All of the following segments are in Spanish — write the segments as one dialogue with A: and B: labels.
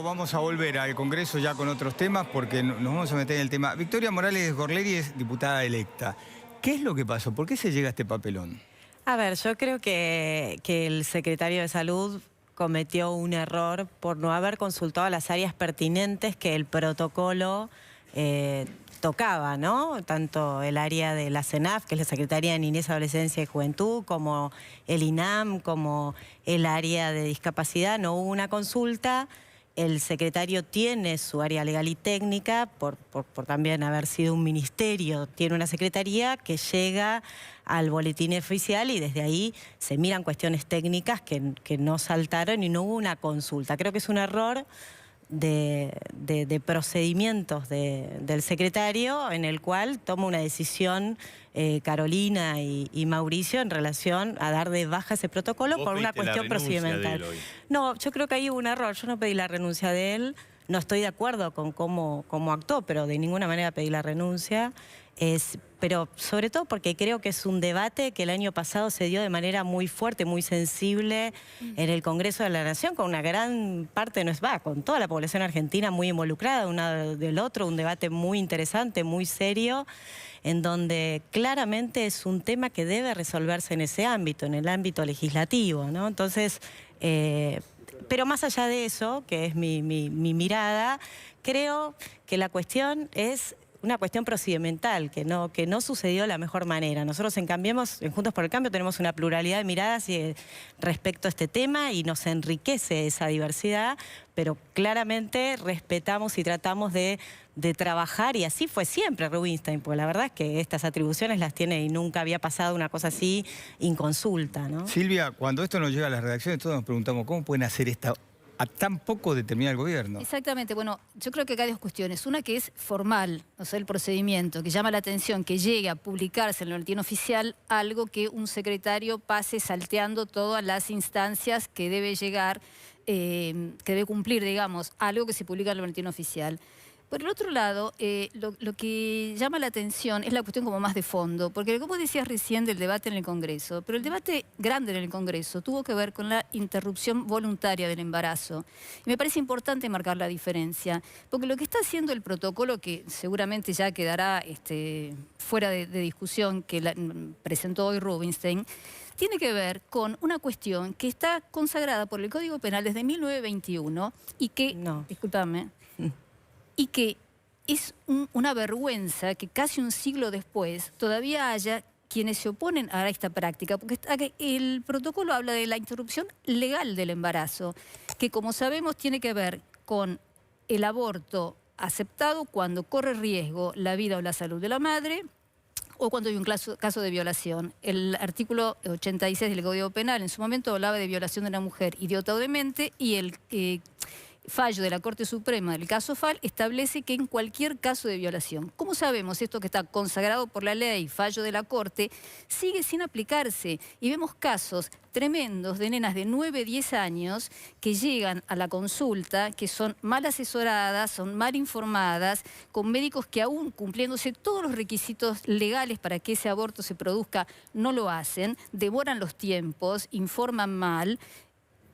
A: Luego vamos a volver al Congreso ya con otros temas porque nos vamos a meter en el tema. Victoria Morales Gorleri es diputada electa. ¿Qué es lo que pasó? ¿Por qué se llega a este papelón?
B: A ver, yo creo que el secretario de Salud cometió un error por no haber consultado las áreas pertinentes que el protocolo tocaba, ¿no? Tanto el área de la CENAF, que es la Secretaría de Niñez, Adolescencia y Juventud, como el INAM, como el área de discapacidad. No hubo una consulta. El secretario tiene su área legal y técnica, por también haber sido un ministerio, tiene una secretaría que llega al boletín oficial y desde ahí se miran cuestiones técnicas que no saltaron y no hubo una consulta. Creo que es un error de procedimientos del secretario en el cual toma una decisión Carolina y Mauricio en relación a dar de baja ese protocolo por una cuestión procedimental. No, yo creo que ahí hubo un error. Yo no pedí la renuncia de él, no estoy de acuerdo con cómo actuó, pero de ninguna manera pedí la renuncia. Pero sobre todo porque creo que es un debate que el año pasado se dio de manera muy fuerte, muy sensible en el Congreso de la Nación, con una gran parte, con toda la población argentina muy involucrada, una del otro, un debate muy interesante, muy serio, en donde claramente es un tema que debe resolverse en ese ámbito, en el ámbito legislativo, ¿no? Entonces, pero más allá de eso, que es mi mirada, creo que la cuestión es una cuestión procedimental, que no sucedió de la mejor manera. Nosotros en Juntos por el Cambio tenemos una pluralidad de miradas respecto a este tema y nos enriquece esa diversidad, pero claramente respetamos y tratamos de trabajar, y así fue siempre Rubinstein, porque la verdad es que estas atribuciones las tiene y nunca había pasado una cosa así inconsulta, ¿no?
A: Silvia, cuando esto nos llega a las redacciones, todos nos preguntamos cómo pueden hacer esta a tan poco determinar el gobierno.
C: Exactamente. Bueno, yo creo que acá hay dos cuestiones. Una que es formal, o sea, el procedimiento, que llama la atención que llegue a publicarse en el boletín oficial algo que un secretario pase salteando todas las instancias que debe llegar, que debe cumplir, digamos, algo que se publica en el boletín oficial. Por el otro lado, lo que llama la atención es la cuestión como más de fondo, porque como decías recién del debate en el Congreso, pero el debate grande en el Congreso tuvo que ver con la interrupción voluntaria del embarazo. Y me parece importante marcar la diferencia, porque lo que está haciendo el protocolo, que seguramente ya quedará fuera de discusión, que presentó hoy Rubinstein, tiene que ver con una cuestión que está consagrada por el Código Penal desde 1921 y que, discúlpame, y que es una vergüenza que casi un siglo después todavía haya quienes se oponen a esta práctica, porque el protocolo habla de la interrupción legal del embarazo, que como sabemos tiene que ver con el aborto aceptado cuando corre riesgo la vida o la salud de la madre, o cuando hay un caso de violación. El artículo 86 del Código Penal en su momento hablaba de violación de una mujer idiota o demente, y el fallo de la Corte Suprema del caso Fall establece que en cualquier caso de violación, ¿cómo sabemos esto que está consagrado por la ley, fallo de la Corte, sigue sin aplicarse? Y vemos casos tremendos de nenas de 9, 10 años que llegan a la consulta, que son mal asesoradas, son mal informadas, con médicos que aún cumpliéndose todos los requisitos legales para que ese aborto se produzca, no lo hacen, demoran los tiempos, informan mal,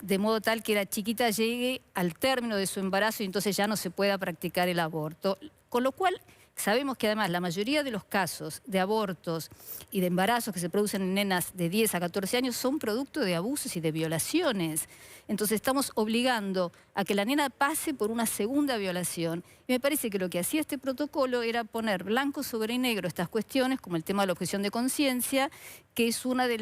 C: de modo tal que la chiquita llegue al término de su embarazo y entonces ya no se pueda practicar el aborto. Con lo cual sabemos que además la mayoría de los casos de abortos y de embarazos que se producen en nenas de 10 a 14 años son producto de abusos y de violaciones. Entonces estamos obligando a que la nena pase por una segunda violación. Y me parece que lo que hacía este protocolo era poner blanco sobre negro estas cuestiones, como el tema de la objeción de conciencia, que es una de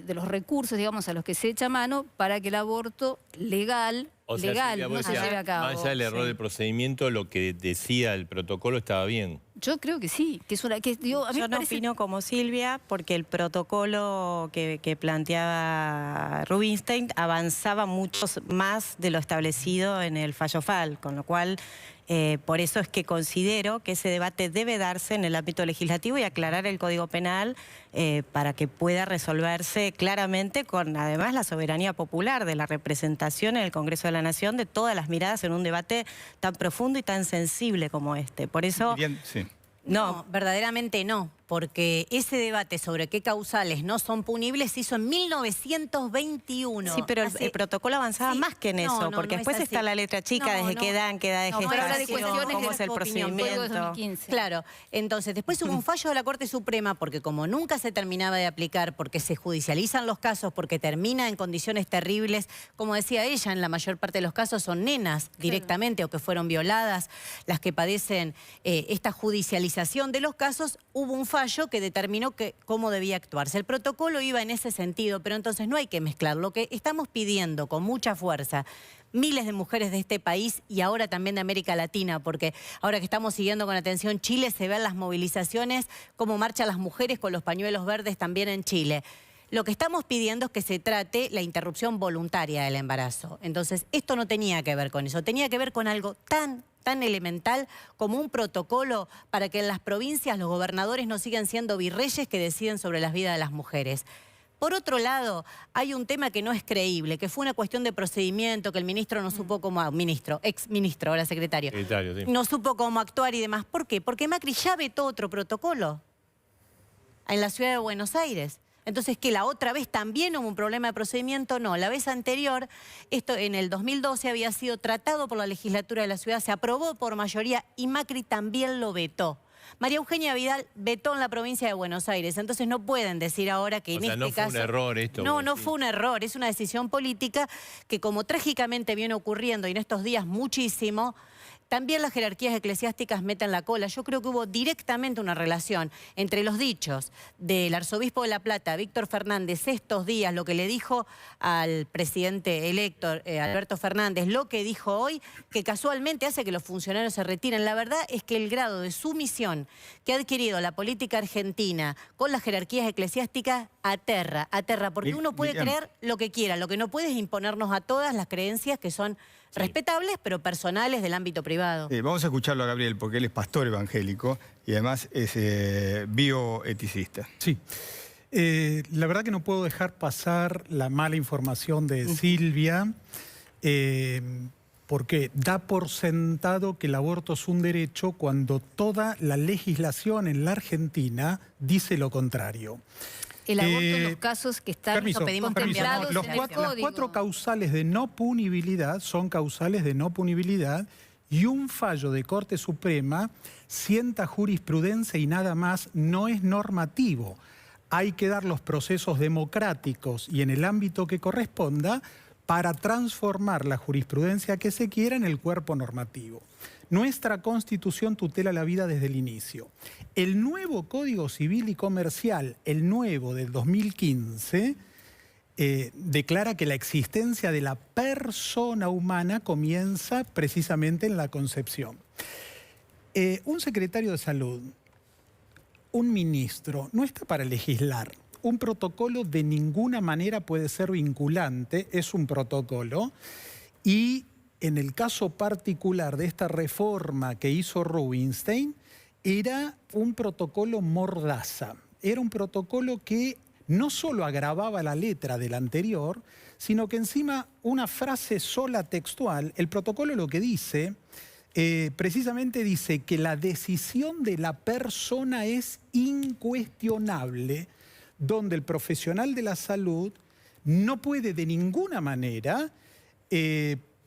C: los recursos, digamos, a los que se echa mano para que el aborto legal no se lleve a cabo.
D: Más allá del error del procedimiento, lo que decía el protocolo estaba bien.
C: Yo creo que sí, que es una...
B: Yo no opino como Silvia, porque el protocolo que planteaba Rubinstein avanzaba mucho más de lo establecido en el fallo Fall, con lo cual por eso es que considero que ese debate debe darse en el ámbito legislativo y aclarar el Código Penal para que pueda resolverse claramente con además la soberanía popular de la representación en el Congreso de la Nación de todas las miradas en un debate tan profundo y tan sensible como este. Por eso...
A: Bien, sí.
E: No, verdaderamente no. porque ese debate sobre qué causales no son punibles se hizo en 1921.
B: Sí, pero el protocolo avanzaba más que en eso, porque después está la letra chica, desde qué edad, qué edad de
C: pero habla de
B: gestación,
C: cuestiones
B: cómo
C: de
B: es el
C: su opinión, Código de
B: procedimiento.
C: 2015.
E: Claro, entonces después hubo un fallo de la Corte Suprema porque como nunca se terminaba de aplicar, porque se judicializan los casos, porque termina en condiciones terribles, como decía ella, en la mayor parte de los casos son nenas directamente o que fueron violadas las que padecen esta judicialización de los casos, hubo un fallo que determinó cómo debía actuarse. El protocolo iba en ese sentido, pero entonces no hay que mezclar. Lo que estamos pidiendo con mucha fuerza, miles de mujeres de este país y ahora también de América Latina, porque ahora que estamos siguiendo con atención Chile, se ven las movilizaciones, cómo marchan las mujeres con los pañuelos verdes también en Chile. Lo que estamos pidiendo es que se trate la interrupción voluntaria del embarazo. Entonces, esto no tenía que ver con eso, tenía que ver con algo tan elemental como un protocolo para que en las provincias los gobernadores no sigan siendo virreyes que deciden sobre las vidas de las mujeres. Por otro lado, hay un tema que no es creíble, que fue una cuestión de procedimiento, que el ministro no supo cómo, ex-ministro, ahora secretario,
D: Sí.
E: no supo cómo actuar y demás. ¿Por qué? Porque Macri ya vetó otro protocolo en la ciudad de Buenos Aires. Entonces, ¿que la otra vez también hubo un problema de procedimiento? No, la vez anterior, esto en el 2012 había sido tratado por la legislatura de la ciudad, se aprobó por mayoría y Macri también lo vetó. María Eugenia Vidal vetó en la provincia de Buenos Aires, entonces no pueden decir ahora que en este
D: no
E: caso...
D: fue un error esto.
E: No fue un error, es una decisión política que como trágicamente viene ocurriendo y en estos días muchísimo, también las jerarquías eclesiásticas meten la cola. Yo creo que hubo directamente una relación entre los dichos del arzobispo de La Plata, Víctor Fernández, estos días, lo que le dijo al presidente electo, Alberto Fernández, lo que dijo hoy, que casualmente hace que los funcionarios se retiren. La verdad es que el grado de sumisión que ha adquirido la política argentina con las jerarquías eclesiásticas aterra, porque uno puede creer lo que quiera, lo que no puede es imponernos a todas las creencias que son respetables, pero personales del ámbito privado.
A: Vamos a escucharlo a Gabriel, porque él es pastor evangélico y además es bioeticista.
F: Sí. La verdad que no puedo dejar pasar la mala información de Silvia, porque da por sentado que el aborto es un derecho cuando toda la legislación en la Argentina dice lo contrario.
C: El aborto en los casos que están contemplados en el Código.
F: Las 4 causales de no punibilidad son causales de no punibilidad y un fallo de Corte Suprema sienta jurisprudencia y nada más, no es normativo. Hay que dar los procesos democráticos y en el ámbito que corresponda para transformar la jurisprudencia que se quiera en el cuerpo normativo. Nuestra Constitución tutela la vida desde el inicio. El nuevo Código Civil y Comercial, el nuevo del 2015, declara que la existencia de la persona humana comienza precisamente en la concepción. Un secretario de Salud, un ministro, no está para legislar. Un protocolo de ninguna manera puede ser vinculante, es un protocolo, y en el caso particular de esta reforma que hizo Rubinstein, era un protocolo mordaza. Era un protocolo que no solo agravaba la letra del anterior, sino que encima una frase sola textual, el protocolo lo que dice, precisamente dice que la decisión de la persona es incuestionable, donde el profesional de la salud no puede de ninguna manera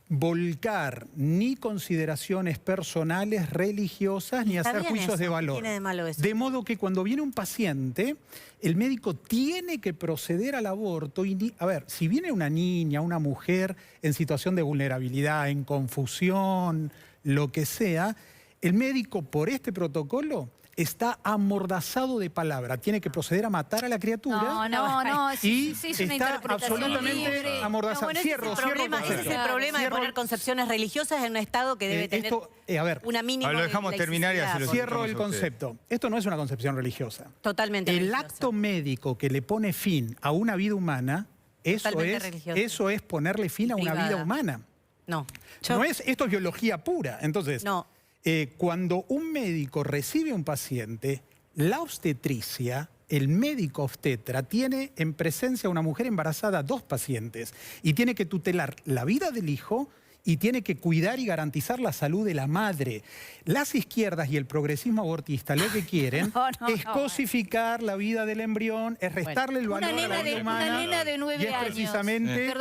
F: volcar ni consideraciones personales, religiosas, ni hacer juicios de valor.
E: Tiene de malo eso.
F: De modo que cuando viene un paciente, el médico tiene que proceder al aborto. A ver, si viene una niña, una mujer en situación de vulnerabilidad, en confusión, lo que sea, el médico por este protocolo está amordazado de palabra. Tiene que proceder a matar a la criatura.
C: No.
F: Y
C: sí, es una
F: está
C: interpretación
F: absolutamente
C: libre.
F: amordazado.
E: Bueno,
F: Cierro
E: ese es el problema de poner concepciones religiosas en un Estado que debe tener una mínima.
A: Lo dejamos terminar y hacerlo.
F: Cierro el concepto. Esto no es una concepción religiosa.
E: Totalmente
F: El
E: religiosa.
F: acto médico que le pone fin a una vida humana, eso es ponerle fin a una vida humana.
E: No.
F: Esto es biología pura. Entonces,
E: no.
F: Cuando un médico recibe a un paciente, la obstetricia, el médico obstetra, tiene en presencia a una mujer embarazada 2 pacientes y tiene que tutelar la vida del hijo y tiene que cuidar y garantizar la salud de la madre. Las izquierdas y el progresismo abortista lo que quieren es cosificar la vida del embrión, es restarle el valor a la vida humana.
C: Una nena de 9
F: y es
C: años.
F: precisamente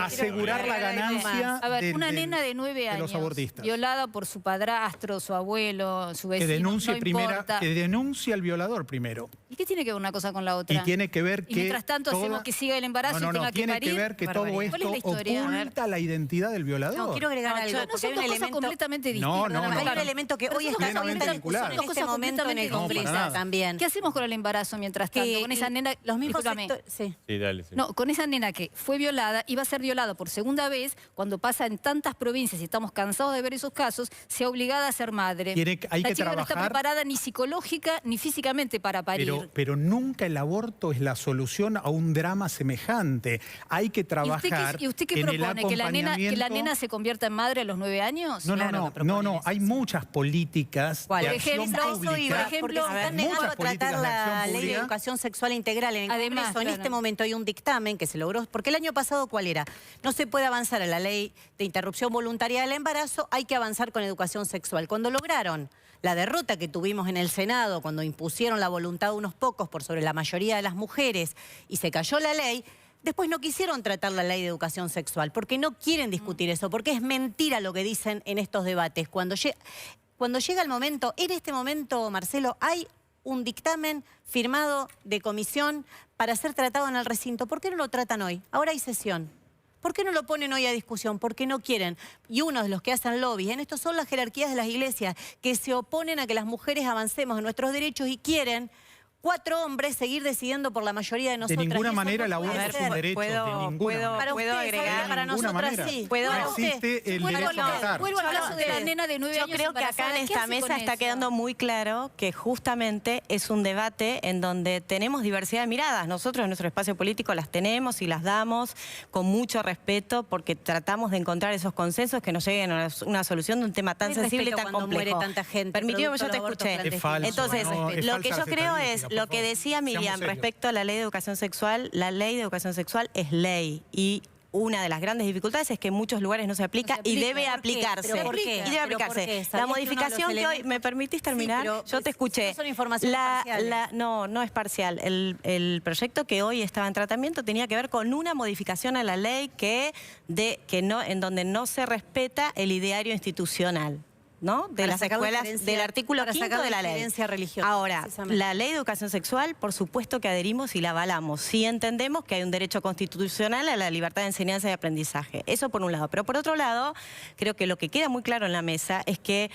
F: asegurar la ganancia
C: a ver, una nena de 9 años,
F: los abortistas.
C: violada por su padrastro, su abuelo, su vecino,
F: Que denuncie
C: no
F: primero,
C: importa.
F: que denuncie al violador primero.
C: ¿Y qué tiene que ver una cosa con la otra?
F: Y tiene que ver
C: Y
F: que
C: mientras tanto hacemos que siga el embarazo y tenga que
F: tiene
C: parir.
F: que ver que todo
B: Barbaridad.
C: ¿Cuál es
F: esto
C: la historia?
F: oculta la identidad del violador.
E: No, quiero agregar algo,
C: No,
E: porque
C: son
E: hay un
C: dos cosas
E: elemento...
C: completamente distintas.
F: No,
E: Hay un
F: claro.
E: elemento que
C: Pero
E: hoy
C: son
E: está
C: dos cosas
F: plenamente
E: vinculadas en
F: vinculadas.
E: este momento en el
C: completamente
E: Congreso
F: distintas.
E: también.
C: ¿Qué hacemos con el embarazo mientras tanto?
E: Que
C: Con esa nena,
E: los mismos
C: discúlpame.
E: sectores... Sí.
D: Sí, dale. Sí.
C: No, con esa nena que fue violada, iba a ser violada por segunda vez, cuando pasa en tantas provincias y estamos cansados de ver esos casos, sea obligada a ser madre.
F: Hay
C: la
F: que
C: chica no está
F: trabajar,
C: preparada ni psicológica ni físicamente para parir.
F: pero nunca el aborto es la solución a un drama semejante. Hay que trabajar
C: ¿Y usted qué
F: en el
C: propone? ¿Que la
F: acompañamiento.
C: nena se convierta en madre a los 9 años?
F: No,
E: Claro que propone
F: no. Hay muchas políticas
E: ¿Cuál?
F: de
C: Por
F: acción
C: ejemplo,
F: pública.
C: por ejemplo,
E: porque se están negando
F: muchas
E: a tratar
F: políticas de
E: la
F: acción
E: ley de
F: pública.
E: educación sexual integral en el
C: Además,
E: Congreso. En
C: claro.
E: este momento hay un dictamen que se logró, porque el año pasado, ¿cuál era? No se puede avanzar a la ley de interrupción voluntaria del embarazo, hay que avanzar con educación sexual. Cuando lograron la derrota que tuvimos en el Senado, cuando impusieron la voluntad de unos pocos por sobre la mayoría de las mujeres y se cayó la ley, después no quisieron tratar la ley de educación sexual, porque no quieren discutir eso, porque es mentira lo que dicen en estos debates. Cuando llega el momento, en este momento, Marcelo, hay un dictamen firmado de comisión para ser tratado en el recinto. ¿Por qué no lo tratan hoy? Ahora hay sesión. ¿Por qué no lo ponen hoy a discusión? Porque no quieren. Y uno de los que hacen lobbies en esto son las jerarquías de las iglesias, que se oponen a que las mujeres avancemos en nuestros derechos y quieren 4 hombres seguir decidiendo por la mayoría de nosotras.
F: De ninguna
E: Y eso
F: manera el
E: no
F: aborto
E: puede
F: es un
E: ser.
F: derecho, de ninguna manera.
E: Para
B: ¿Puedo
E: ustedes,
B: agregar?
E: ¿sabe? Para
F: De ninguna
E: nosotras
F: manera.
E: sí.
B: ¿Puedo?
F: No existe el derecho a matar.
C: Vuelvo al caso de la nena de 9
B: Yo
C: años
B: creo que acá
C: embarazada.
B: en
C: ¿Qué
B: esta
C: hace con
B: mesa está
C: eso?
B: quedando muy claro que justamente es un debate en donde tenemos diversidad de miradas. Nosotros en nuestro espacio político las tenemos y las damos con mucho respeto porque tratamos de encontrar esos consensos que nos lleguen a una solución de un tema tan
E: Hay
B: sensible y
E: respeto
B: tan
E: cuando
B: complejo.
E: muere tanta gente,
B: Permitido que
E: producto
B: yo te
E: de los abortos
B: escuché.
F: Es falso,
B: Entonces,
F: no, es
B: lo que
F: falsa
B: yo
F: la
B: creo es,
F: estadística,
B: lo
F: por
B: que
F: favor.
B: decía Miriam
F: Seamos serios.
B: respecto a la ley de educación sexual, la ley de educación sexual es ley y una de las grandes dificultades es que en muchos lugares no se aplica,
C: No se
B: y
C: aplica.
B: debe
E: ¿Por qué?
B: aplicarse.
E: ¿Pero por qué?
B: Y debe
E: ¿Pero
B: aplicarse.
E: por qué?
B: La
E: ¿Sabías que uno de
B: modificación
E: los
B: que hoy...
E: elementos-
B: ¿Me permitís terminar?
E: pero
B: Yo te escuché.
E: no son informaciones parciales.
B: No es parcial. El proyecto que hoy estaba en tratamiento tenía que ver con una modificación a la ley en donde no se respeta el ideario institucional, ¿no? De
E: Para
B: las
E: sacar la
B: escuelas,
E: diferencia-
B: del artículo
E: para
B: 5
E: sacar
B: de la
E: la
B: ley.
E: diferencia religiosa,
B: Ahora,
E: precisamente.
B: la ley de educación sexual, por supuesto que adherimos y la avalamos. Sí entendemos que hay un derecho constitucional a la libertad de enseñanza y aprendizaje. Eso por un lado. Pero por otro lado, creo que lo que queda muy claro en la mesa es que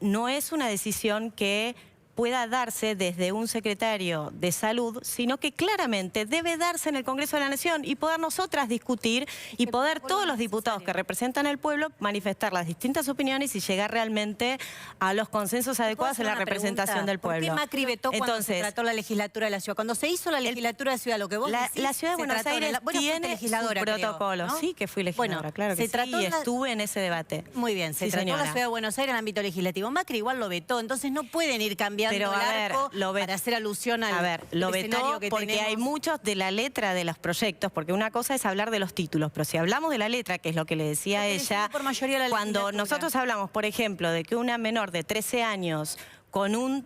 B: no es una decisión que pueda darse desde un secretario de salud, sino que claramente debe darse en el Congreso de la Nación y poder nosotras discutir y poder todos los diputados que representan al pueblo manifestar las distintas opiniones y llegar realmente a los consensos adecuados en la representación del pueblo.
E: ¿Por qué Macri vetó cuando se
B: Entonces,
E: trató la legislatura de la ciudad? Cuando se hizo la legislatura de la ciudad, lo que vos decís,
B: la Ciudad de
E: se
B: Buenos
E: trató
B: Aires
E: bueno, fuiste
B: tiene su
E: legisladora, creo,
B: protocolo.
E: ¿no?
B: Sí, que fui legisladora,
E: Bueno,
B: claro que
E: se
B: sí,
E: trató
B: y
E: la-
B: estuve en ese debate.
E: Muy bien, se
B: Sí,
E: trató
B: señora.
E: la Ciudad de Buenos Aires en el ámbito legislativo. Macri igual lo vetó, entonces no pueden ir cambiando
B: Pero,
E: el
B: a ver,
E: arco
B: lo
E: para hacer alusión al
B: lo
E: escenario
B: vetó
E: que
B: porque
E: tenemos.
B: hay muchos de la letra de los proyectos, porque una cosa es hablar de los títulos, pero si hablamos de la letra, que es lo que le decía
E: Porque
B: ella,
E: decidió por mayoría la
B: cuando
E: legislatura.
B: nosotros hablamos, por ejemplo, de que una menor de 13 años con un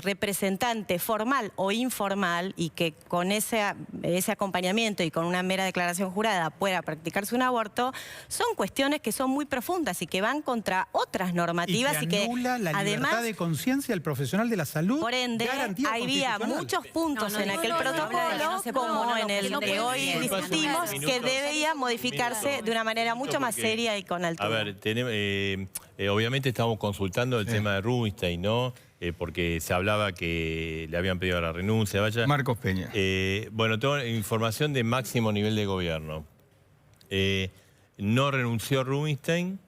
B: representante formal o informal y que con ese acompañamiento y con una mera declaración jurada pueda practicarse un aborto, son cuestiones que son muy profundas y que van contra otras normativas
F: y que anula la libertad de conciencia del profesional de la salud.
B: por ende,
F: garantía
B: había
F: constitucional.
B: muchos puntos
E: No, no,
B: en
E: no,
B: aquel
E: no, no,
B: protocolo,
E: no, no, no se puede,
B: como
E: no,
B: en
E: que
B: el
E: no
B: que
E: puede
B: hoy
E: ser.
B: discutimos,
D: Un
B: que
D: minuto.
B: debía modificarse de una manera mucho más
D: Porque-
B: seria y con altura.
D: A ver, obviamente estamos consultando el tema de Rubinstein, ¿no? Porque se hablaba que le habían pedido la renuncia, vaya.
A: Marcos Peña.
D: Bueno, tengo información de máximo nivel de gobierno. No renunció Rubinstein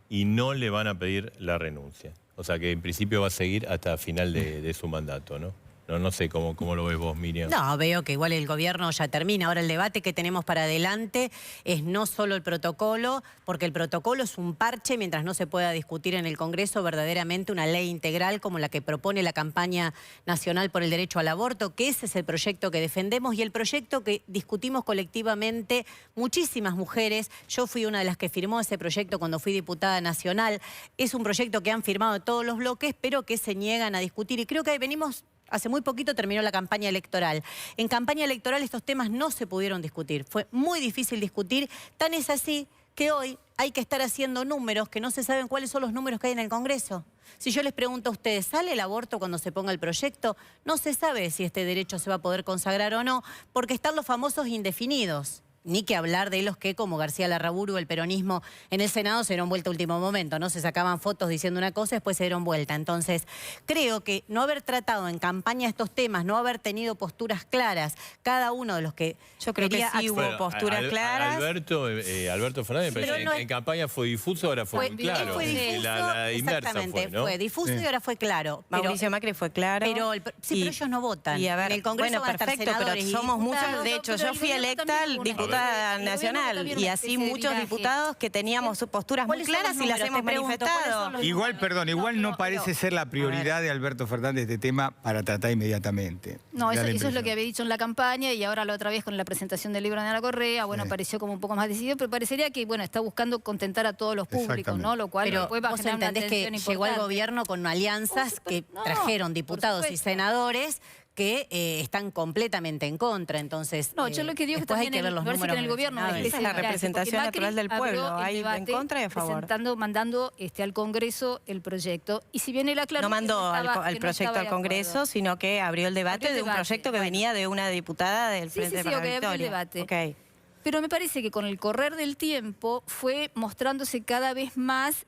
D: y no le van a pedir la renuncia. O sea que en principio va a seguir hasta final de su mandato, ¿no? No sé cómo lo ves vos, Miriam.
E: No, veo que igual el gobierno ya termina. Ahora el debate que tenemos para adelante es no solo el protocolo, porque el protocolo es un parche mientras no se pueda discutir en el Congreso verdaderamente una ley integral como la que propone la campaña nacional por el derecho al aborto, que ese es el proyecto que defendemos y el proyecto que discutimos colectivamente muchísimas mujeres. Yo fui una de las que firmó ese proyecto cuando fui diputada nacional. Es un proyecto que han firmado todos los bloques, pero que se niegan a discutir. Y creo que venimos... Hace muy poquito terminó la campaña electoral. En campaña electoral estos temas no se pudieron discutir. Fue muy difícil discutir. Tan es así que hoy hay que estar haciendo números que no se saben cuáles son los números que hay en el Congreso. Si yo les pregunto a ustedes, ¿sale el aborto cuando se ponga el proyecto? No se sabe si este derecho se va a poder consagrar o no, porque están los famosos indefinidos. Ni que hablar de los que, como García Larraburu, el peronismo en el Senado, se dieron vuelta a último momento, ¿no? Se sacaban fotos diciendo una cosa y después se dieron vuelta. Entonces, creo que no haber tratado en campaña estos temas, no haber tenido posturas claras, cada uno de los que...
B: Yo creo que sí hubo posturas claras.
D: Alberto Fernández,
E: Pero no
D: en campaña fue difuso, ahora fue muy claro.
E: Fue difuso,
D: La inversa
E: exactamente,
D: fue, ¿no?
E: fue difuso y ahora fue claro.
B: Mauricio Macri fue claro.
E: Pero ellos no votan.
B: Y a ver,
E: en el Congreso
B: bueno,
E: van a estar
B: perfecto, pero
E: senadores y
B: somos
E: diputados.
B: muchos. De hecho,
C: Pero
B: yo
C: el
B: fui
C: gobierno
B: electa
C: también
B: diputada
C: el gobierno
B: nacional
C: también
B: y
C: una
B: así
C: especie de
B: muchos
C: viraje.
B: diputados que teníamos posturas muy
E: ¿Cuáles son
B: claras
E: los
B: y las
E: números?
B: hemos
E: Te pregunto, ¿cuáles son
B: manifestado.
E: los
A: Igual, perdón, igual no
C: pero-
A: parece ser la prioridad de Alberto Fernández este tema para tratar inmediatamente.
C: No,
A: Me da
C: eso
A: la
C: es lo
A: impresión.
C: que había dicho en la campaña y ahora la otra vez con la presentación del libro de Ana Correa, bueno,
A: Sí.
C: pareció como un poco más decidido, pero parecería que, bueno, está buscando contentar a todos los públicos,
A: Exactamente.
C: ¿no? Lo cual
E: Pero
C: después va a
E: vos
C: generar una
E: entendés que
C: tensión
E: llegó al
C: importante.
E: gobierno con alianzas
C: Por
E: que
C: supuesto, no,
E: trajeron
C: por
E: diputados y
C: supuesto.
E: senadores que están completamente en contra. Entonces,
C: No, yo lo que digo es que
E: después hay
C: también
E: que ver los
C: me parece que en el
E: números
C: gobierno hay
E: mencionados.
B: Esa es la
C: especie de
B: representación
C: porque Macri
B: natural del pueblo,
C: abrió el
B: hay en
C: debate
B: contra y a favor.
C: mandando al Congreso el proyecto. Y si bien él aclaró
B: No mandó
C: que no estaba-
B: al
C: que no
B: proyecto
C: estaba
B: al
C: de
B: Congreso,
C: acuerdo.
B: sino que abrió el debate
C: Abrió el
B: de un
C: debate,
B: proyecto que
C: bueno.
B: venía de una diputada del
C: Sí,
B: Frente
C: sí,
B: para
C: ok,
B: la
C: abrió el
B: Victoria.
C: debate.
B: Ok.
C: Pero me parece que con el correr del tiempo fue mostrándose cada vez más,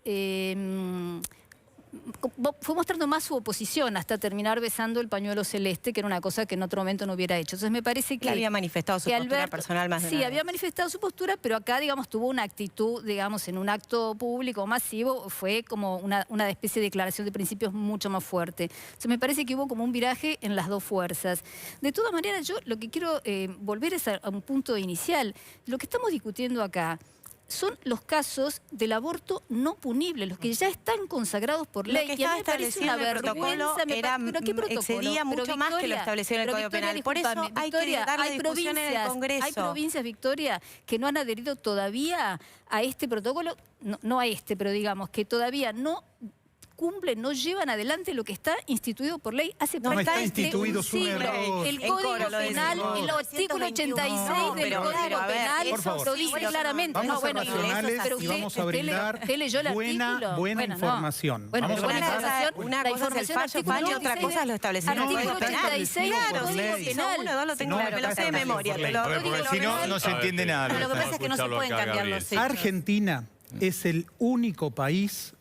C: fue mostrando más su oposición hasta terminar besando el pañuelo celeste, que era una cosa que en otro momento no hubiera hecho. Entonces me parece que...
B: Él había manifestado su
C: que
B: postura personal más de
C: Sí,
B: una
C: había
B: vez.
C: manifestado su postura, pero acá, digamos, tuvo una actitud, digamos, en un acto público masivo, fue como una especie de declaración de principios mucho más fuerte. Entonces me parece que hubo como un viraje en las dos fuerzas. De todas maneras, yo lo que quiero volver es a un punto inicial. Lo que estamos discutiendo acá son los casos del aborto no punible, los que ya están consagrados por
B: Lo
C: ley.
B: que
C: Y a mí
B: estaba
C: me parece
B: establecido
C: una
B: en el protocolo
C: vergüenza,
B: era,
C: ¿pero qué protocolo?
B: excedía
C: Pero
B: mucho más que lo
C: Victoria,
B: establecido en el
C: pero
B: Código
C: Victoria,
B: Penal. Por eso
C: discúlpame,
B: hay
C: Victoria,
B: que dar la
C: hay
B: discusión en el Congreso.
C: Hay provincias, Victoria, que no han adherido todavía a este protocolo, no a este, pero digamos que todavía no cumplen, no llevan adelante lo que está instituido por ley hace
F: No está
C: prácticamente
F: instituido,
C: un
F: es un
C: siglo.
F: error.
C: El
B: En
C: Código
B: coro lo
C: Penal,
B: decimos.
C: el artículo 86 del
B: pero
C: Código
B: claro, a ver,
C: Penal
F: por favor.
C: lo dice claramente.
F: Vamos
C: No,
F: a ser
C: bueno,
F: racionales
C: pero
F: y vamos a
C: usted
F: brindar
C: usted leyó el
F: buena
C: artículo.
F: buena
C: Bueno, no.
F: información.
C: Bueno,
F: Vamos
C: pero
F: a
C: buena
F: brindar
C: información,
B: Una
C: la
B: cosa es el
C: información
B: fallo,
C: artículo
B: Fanny, otra
C: 86
B: cosa es lo establecido en el
C: artículo
B: Código Penal.
C: 86 del
F: Claro,
C: Código
F: ley.
C: Penal.
B: Uno, dos lo tengo
F: No,
B: claro, me lo
F: está
B: sé de
F: establecido
B: memoria.
F: por
B: te
F: ley.
B: lo-
A: A ver, porque si no, no se entiende nada.
E: Pero lo que
A: Lo
E: pasa es que no se pueden cambiar los hechos.
F: Argentina es el único país,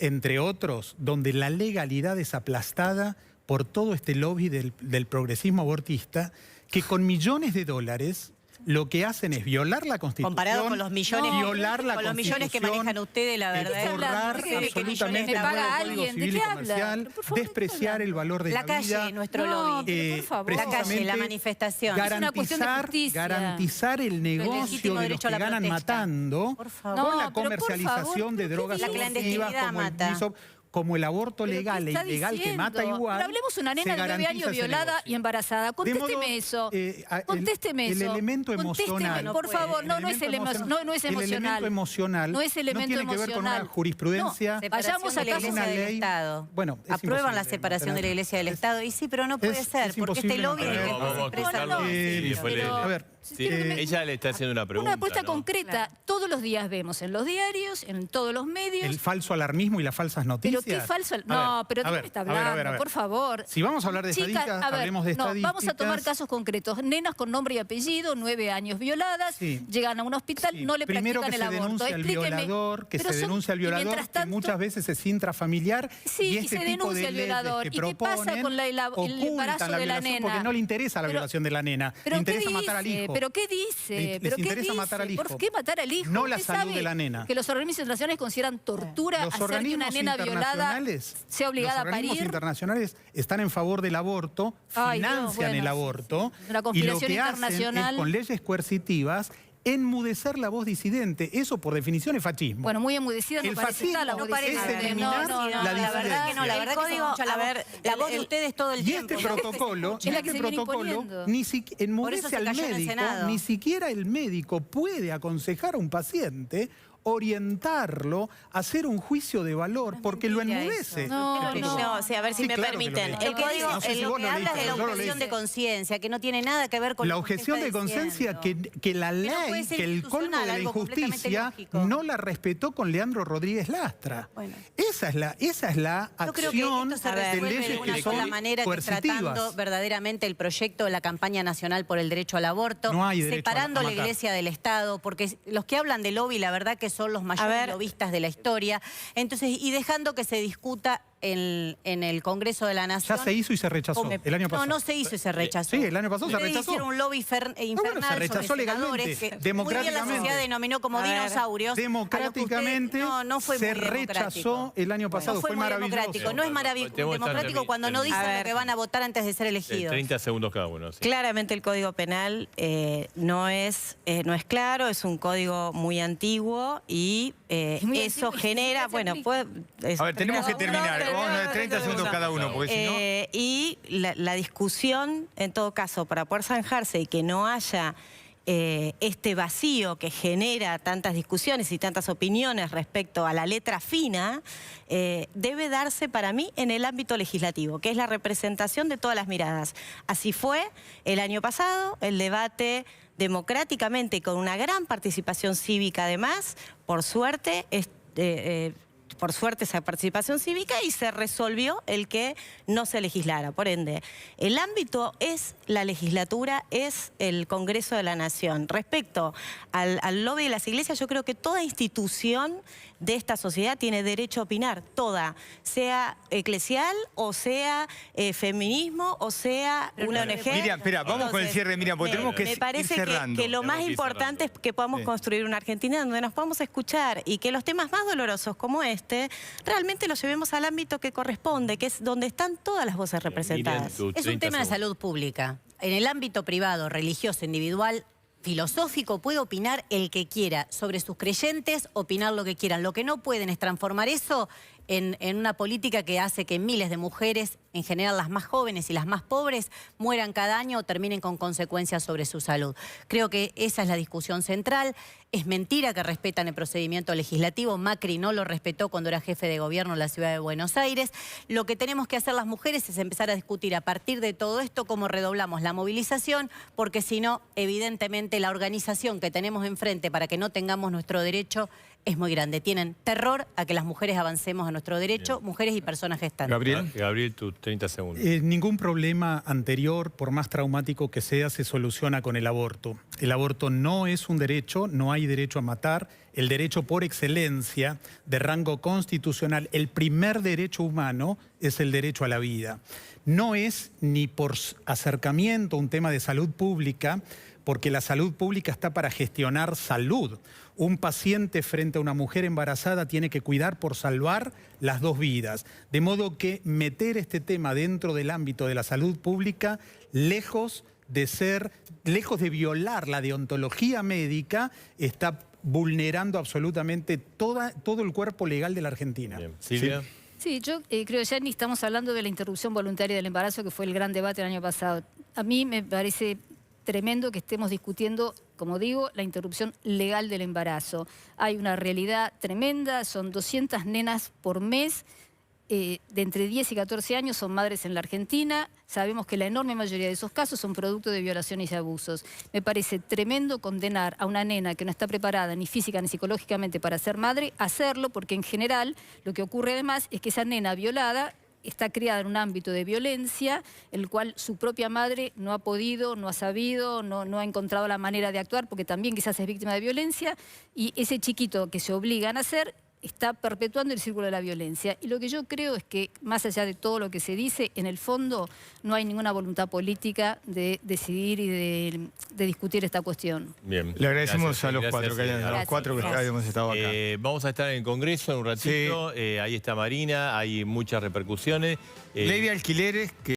F: entre otros, donde la legalidad es aplastada por todo este lobby del progresismo abortista, que con millones de dólares lo que hacen es violar la Constitución.
E: Comparado con los millones,
F: violar la
E: con los millones que
F: Constitución,
E: manejan ustedes, la verdad.
F: forrar
C: ¿De qué hablan?
F: absolutamente
C: ¿Me
F: el
C: paga
F: nuevo
C: alguien?
F: Código
C: ¿De
F: Civil y
C: qué hablan?
F: Comercial,
C: Pero, por favor, ¿de qué
F: despreciar
C: hablan?
F: el valor de
E: La
F: la
E: calle,
F: vida.
E: nuestro
C: No,
E: lobby.
C: pero por favor.
E: La calle, la
F: precisamente
E: manifestación.
C: Es una cuestión de justicia.
F: garantizar el negocio
E: legítimo
F: de los
E: derecho a
F: que
E: la
F: ganan
E: protesta.
F: matando
E: Por favor.
F: con
C: No,
F: la
C: pero por
F: comercialización
C: favor,
F: de
C: ¿pero qué
F: drogas
C: dice?
E: La
F: abortivas
E: clandestinidad
F: como el
E: mata.
F: MISOP, como el aborto
C: ¿Pero
F: legal
C: qué
F: e
C: está
F: ilegal que mata
C: diciendo?
F: igual.
C: Pero hablemos una nena
F: se
C: de 9
F: garantiza
C: años
F: ese
C: violada
F: negocio.
C: y embarazada.
F: De
C: Contésteme
F: modo,
C: eso.
F: el-
C: Contésteme
F: el
C: eso.
F: elemento
C: Contésteme,
F: emocional.
C: por favor, no es el emocional. No es
F: El
C: emocional.
F: elemento emocional
C: No es elemento
F: tiene que ver con una
C: emocional.
F: jurisprudencia.
C: No, vayamos
E: Separación
C: a
E: de la
C: casos
E: Iglesia
F: una
E: del
F: ley.
E: Estado.
F: Bueno, es
E: Aprueban la
F: imposible
E: separación de la Iglesia del
F: es-
E: Estado. Y sí, pero no puede
F: es
E: ser, porque este
F: imposible
E: lobby
F: mantener.
E: es el que
D: Vamos
E: se
D: a
E: expresa.
D: escucharlo
C: no,
D: y después
C: pero-
F: a ver,
C: Si quiere que me-
D: ella le está haciendo una pregunta.
C: Una apuesta
D: ¿no?
C: concreta. Todos los días vemos en los diarios, en todos los medios.
F: el falso alarmismo y las falsas
C: Pero
F: noticias.
C: qué falso.
F: A ver,
C: No, pero ¿de
F: a
C: qué
F: ver,
C: me está
F: a ver, a ver,
C: hablando?
F: a ver.
C: Por favor.
F: Si vamos a hablar de
C: Chicas,
F: estadísticas,
C: a ver,
F: hablemos de
C: no,
F: estadísticas.
C: vamos a tomar casos concretos. Nenas con nombre y apellido, 9 años violadas,
F: Sí.
C: llegan a un hospital,
F: Sí,
C: no le
F: primero
C: practican
F: que
C: el
F: se
C: aborto.
F: denuncia al
C: Explíqueme.
F: violador, que
C: Pero
F: se
C: son-
F: denuncia al
C: y
F: violador,
C: mientras
F: que
C: tanto-
F: muchas veces es intrafamiliar.
C: Sí,
F: y
C: y
F: este
C: se
F: tipo
C: denuncia
F: de
C: al
F: leyes
C: violador.
F: que
C: ¿Y qué pasa
F: proponen
C: con el embarazo
F: ocultan la
C: de la
F: violación
C: nena?
F: porque no le interesa la
C: Pero-
F: violación de la nena. Le
C: ¿Pero qué
F: interesa matar al
C: dice?
F: hijo.
C: ¿Pero qué dice?
F: Les
C: ¿Pero qué
F: interesa
C: dice?
F: matar al hijo.
C: ¿Por qué matar al hijo?
F: No la
C: ¿Usted
F: salud
C: sabe
F: de la nena.
C: que los organismos internacionales consideran tortura
F: Los
C: hacer que una
F: organismos
C: nena violada
F: internacionales,
C: sea obligada a
F: los organismos
C: parir?
F: internacionales están en favor del aborto,
C: Ay, Dios,
F: financian
C: bueno,
F: el aborto
C: sí. Una
F: y lo
C: conspiración
F: que hacen
C: internacional.
F: es con leyes coercitivas enmudecer la voz disidente. Eso por definición es fascismo.
C: Bueno, muy enmudecida no
F: El
C: parece
F: fascismo
C: estar la voz
F: no parece
C: disidente.
F: eliminar
E: la
F: la
E: verdad que no, la El verdad que se
B: código-
E: escucha la
B: a
E: voz-
B: ver,
E: la voz de ustedes todo el
F: Y
E: tiempo.
F: este protocolo,
C: Es la que se viene imponiendo.
F: ni siquiera enmudece
E: se
F: al
E: cayó en el
F: médico,
E: Senado.
F: ni siquiera el médico puede aconsejar a un paciente, orientarlo, hacer un juicio de valor, porque lo
E: mentira
F: enmudece.
E: eso.
C: No,
F: El
C: no.
F: protocolo.
B: No, sí, a ver si
F: Sí,
B: me
F: claro que lo
B: permiten.
F: leí.
B: El código,
F: No sé si
E: lo
F: vos
E: que
F: lo
E: habla
F: leíste,
E: es de la
F: yo lo
E: objeción
F: leí.
E: de conciencia, que no tiene nada que ver con
F: La
E: lo que usted
F: objeción de
E: está
F: conciencia
E: diciendo.
F: que la
E: Que no puede
F: ley,
E: ser
F: que el colmo de la
E: institucional, algo completamente
F: injusticia
E: lógico.
F: no la respetó con Leandro Rodríguez Lastra.
E: Bueno.
F: Esa es la
E: Yo creo que
F: acción
E: esto se
F: de
E: resuelve
F: leyes
E: de
F: que
E: una sola
F: son
E: manera, que es tratando
F: coercitivas.
E: verdaderamente el proyecto de la campaña nacional por el derecho al aborto,
F: No hay derecho
E: separando
F: a
E: la
F: matar.
E: iglesia del Estado, porque los que hablan de lobby, la verdad que son los mayores
B: ver.
E: lobistas de la historia. Entonces, y dejando que se discuta en el Congreso de la
F: Ya
E: Nación.
F: se hizo y se rechazó
E: Como-
F: el año pasado.
E: No, no se hizo y se rechazó.
F: Sí, el año pasado se
E: Ustedes
F: rechazó.
E: hicieron un lobby infernal
F: se rechazó
E: sobre
F: legalmente,
E: senadores que muy bien la
F: democráticamente.
E: sociedad denominó como
B: A ver,
E: dinosaurios.
F: Democráticamente
E: no fue
F: se
E: muy democrático.
F: rechazó el año pasado,
E: No fue,
F: fue
E: muy
F: maravilloso.
E: democrático. No es
D: Tengo que estar
E: democrático cuando no dicen
B: A
E: lo
B: ver.
E: que van a votar antes de ser elegidos.
D: 30 segundos cada uno. Sí.
B: Claramente el Código Penal no es claro, es un código muy antiguo y
C: Muy
B: eso
C: antiguo y
B: genera,
C: se
B: bueno,
C: aplica.
B: puede...
A: A ver, tenemos que terminar.
B: No,
A: Vamos a ver 30 segundos cada uno, porque si no...
B: Y la discusión, en todo caso, para poder zanjarse y que no haya este vacío que genera tantas discusiones y tantas opiniones respecto a la letra fina, debe darse para mí en el ámbito legislativo, que es la representación de todas las miradas. Así fue el año pasado, el debate democráticamente con una gran participación cívica además, por suerte, esa participación cívica y se resolvió el que no se legislara. Por ende, el ámbito es la legislatura, es el Congreso de la Nación. Respecto al lobby de las iglesias, yo creo que toda institución de esta sociedad tiene derecho a opinar, toda, sea eclesial o sea feminismo o sea una ONG.
A: Miriam, espera, vamos con el cierre, Miriam, porque tenemos que
B: me
A: ir
B: parece
A: cerrando.
B: que lo más
D: Tenemos que ir
B: importante es
D: cerrando.
B: que podamos
A: Sí.
B: construir una Argentina donde nos podamos escuchar y que los temas más dolorosos como este realmente los llevemos al ámbito que corresponde, que es donde están todas las voces representadas.
D: Miriam,
E: Es un
D: 30
E: tema de
D: segundos.
E: salud pública. En el ámbito privado, religioso, individual, filosófico, puede opinar el que quiera. Sobre sus creyentes, opinar lo que quieran. Lo que no pueden es transformar eso en una política que hace que miles de mujeres, en general las más jóvenes y las más pobres, mueran cada año o terminen con consecuencias sobre su salud. Creo que esa es la discusión central. Es mentira que respetan el procedimiento legislativo. Macri no lo respetó cuando era jefe de gobierno en la ciudad de Buenos Aires. Lo que tenemos que hacer las mujeres es empezar a discutir a partir de todo esto cómo redoblamos la movilización, porque si no, evidentemente la organización que tenemos enfrente para que no tengamos nuestro derecho es muy grande. Tienen terror a que las mujeres avancemos a nuestro derecho, mujeres y personas gestantes.
A: Gabriel.
D: Gabriel, tus 30 segundos.
F: Ningún problema anterior, por más traumático que sea, se soluciona con el aborto. El aborto no es un derecho, no hay derecho a matar. El derecho por excelencia de rango constitucional, el primer derecho humano es el derecho a la vida. No es ni por acercamiento un tema de salud pública, porque la salud pública está para gestionar salud. Un paciente frente a una mujer embarazada tiene que cuidar por salvar las dos vidas. De modo que meter este tema dentro del ámbito de la salud pública, lejos de violar la deontología médica, está vulnerando absolutamente todo el cuerpo legal de la Argentina.
D: Bien. Silvia.
C: Sí, yo creo que ya ni estamos hablando de la interrupción voluntaria del embarazo, que fue el gran debate el año pasado. A mí me parece tremendo que estemos discutiendo, como digo, la interrupción legal del embarazo. Hay una realidad tremenda, son 200 nenas por mes, de entre 10 y 14 años son madres en la Argentina. Sabemos que la enorme mayoría de esos casos son producto de violaciones y abusos. Me parece tremendo condenar a una nena que no está preparada ni física ni psicológicamente para ser madre, hacerlo, porque en general lo que ocurre además es que esa nena violada está criada en un ámbito de violencia, el cual su propia madre no ha podido, no ha sabido, no ha encontrado la manera de actuar, porque también quizás es víctima de violencia, y ese chiquito que se obliga a nacer está perpetuando el círculo de la violencia. Y lo que yo creo es que, más allá de todo lo que se dice, en el fondo no hay ninguna voluntad política de decidir y de discutir esta cuestión.
D: Bien.
A: Le agradecemos
D: Gracias,
A: a los
D: gracias,
A: cuatro que hayan, a los
C: Gracias.
A: cuatro que
C: Gracias.
A: habíamos estado acá.
D: Vamos a estar en el Congreso en un ratito. Ahí está Marina, hay muchas repercusiones.
A: Ley de alquileres que